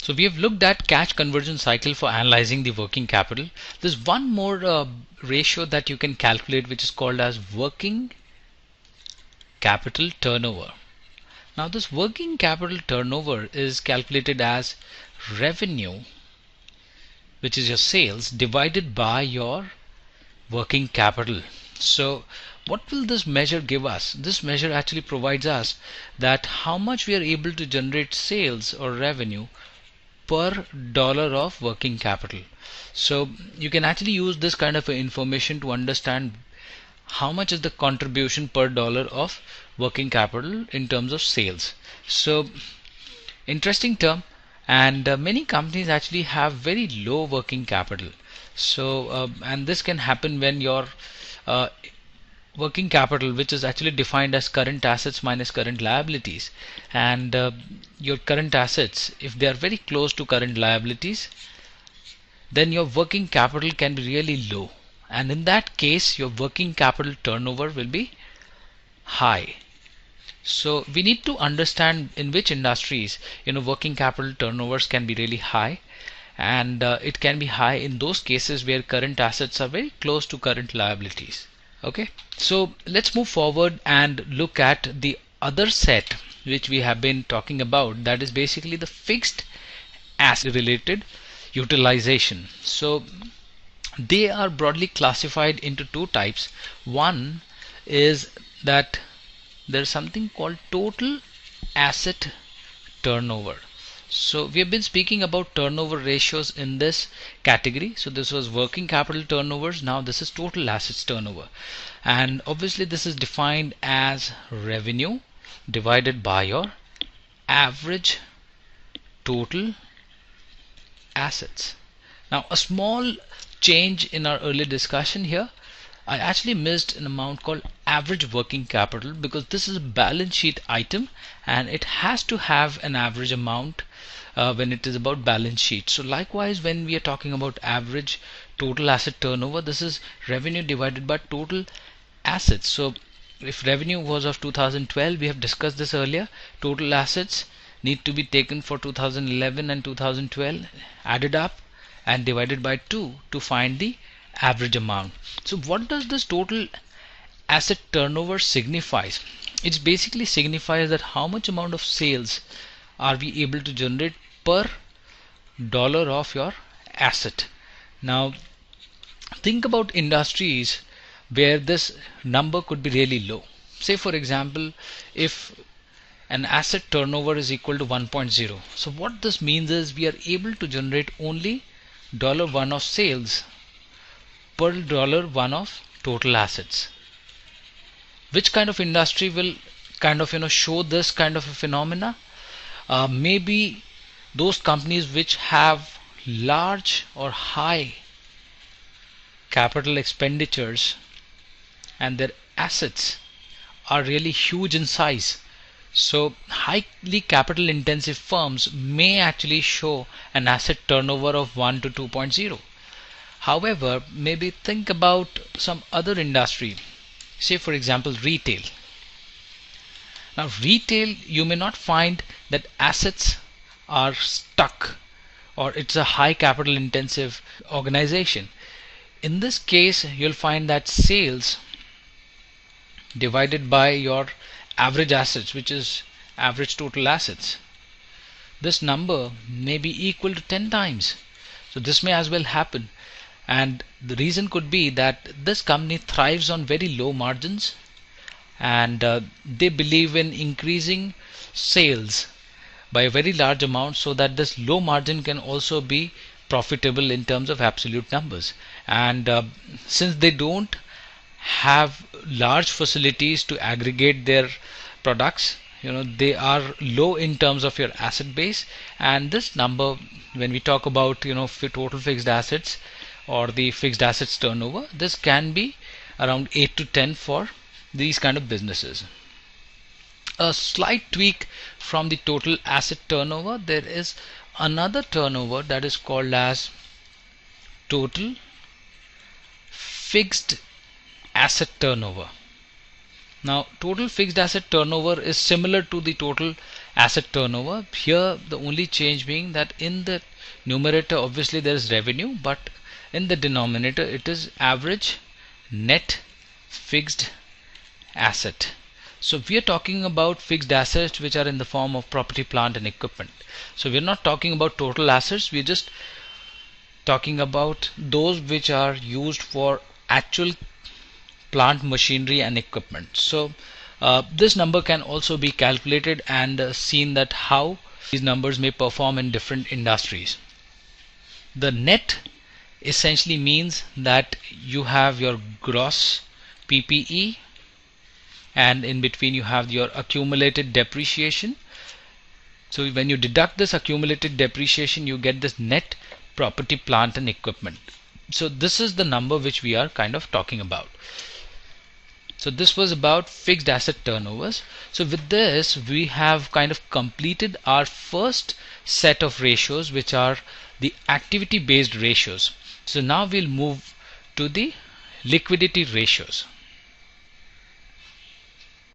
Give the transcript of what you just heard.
So we have looked at cash conversion cycle for analyzing the working capital. There's one more ratio that you can calculate, which is called as working capital turnover. Now this working capital turnover is calculated as revenue, which is your sales, divided by your working capital. So what will this measure give us? This measure actually provides us that how much we are able to generate sales or revenue per dollar of working capital. So you can actually use this kind of information to understand how much is the contribution per dollar of working capital in terms of sales. So interesting term, and many companies actually have very low working capital. So and this can happen when your uh, working capital, which is actually defined as current assets minus current liabilities, and your current assets, if they are very close to current liabilities, then your working capital can be really low, and in that case your working capital turnover will be high. So we need to understand in which industries working capital turnovers can be really high, and it can be high in those cases where current assets are very close to current liabilities. Okay, so let's move forward and look at the other set which we have been talking about, that is basically the fixed asset related utilization. So they are broadly classified into two types. One is that there is something called total asset turnover. So we have been speaking about turnover ratios in this category. So this was working capital turnovers, now this is total assets turnover, and obviously this is defined as revenue divided by your average total assets. Now a small change in our earlier discussion here, I actually missed an amount called average working capital, because this is a balance sheet item and it has to have an average amount when it is about balance sheet. So likewise, when we are talking about average total asset turnover, this is revenue divided by total assets. So if revenue was of 2012, we have discussed this earlier, total assets need to be taken for 2011 and 2012, added up and divided by 2 to find the average amount. So what does this total asset turnover signifies? It basically signifies that how much amount of sales are we able to generate per dollar of your asset. Now think about industries where this number could be really low. Say for example, if an asset turnover is equal to 1.0, so what this means is we are able to generate only $1 of sales per $1 of total assets. Which kind of industry will kind of show this kind of a phenomena? Maybe those companies which have large or high capital expenditures and their assets are really huge in size. So highly capital intensive firms may actually show an asset turnover of 1 to 2.0. However, maybe think about some other industry, say for example retail. Now retail, you may not find that assets are stuck or it's a high capital intensive organization. In this case you'll find that sales divided by your average assets, which is average total assets, this number may be equal to 10 times. So this may as well happen, and the reason could be that this company thrives on very low margins, and they believe in increasing sales by a very large amount so that this low margin can also be profitable in terms of absolute numbers. And since they don't have large facilities to aggregate their products, they are low in terms of your asset base, and this number, when we talk about total fixed assets or the fixed assets turnover, this can be around 8 to 10 for these kind of businesses. A slight tweak from the total asset turnover, there is another turnover that is called as total fixed asset turnover. Now total fixed asset turnover is similar to the total asset turnover. Here the only change being that in the numerator obviously there is revenue, but in the denominator it is average net fixed asset. So we are talking about fixed assets which are in the form of property, plant and equipment. So we're not talking about total assets, we're just talking about those which are used for actual plant, machinery and equipment. So this number can also be calculated and seen that how these numbers may perform in different industries. The net essentially means that you have your gross PPE and in between you have your accumulated depreciation. So when you deduct this accumulated depreciation, you get this net property, plant and equipment. So this is the number which we are kind of talking about. So this was about fixed asset turnovers. So with this we have kind of completed our first set of ratios, which are the activity based ratios. So now we'll move to the liquidity ratios.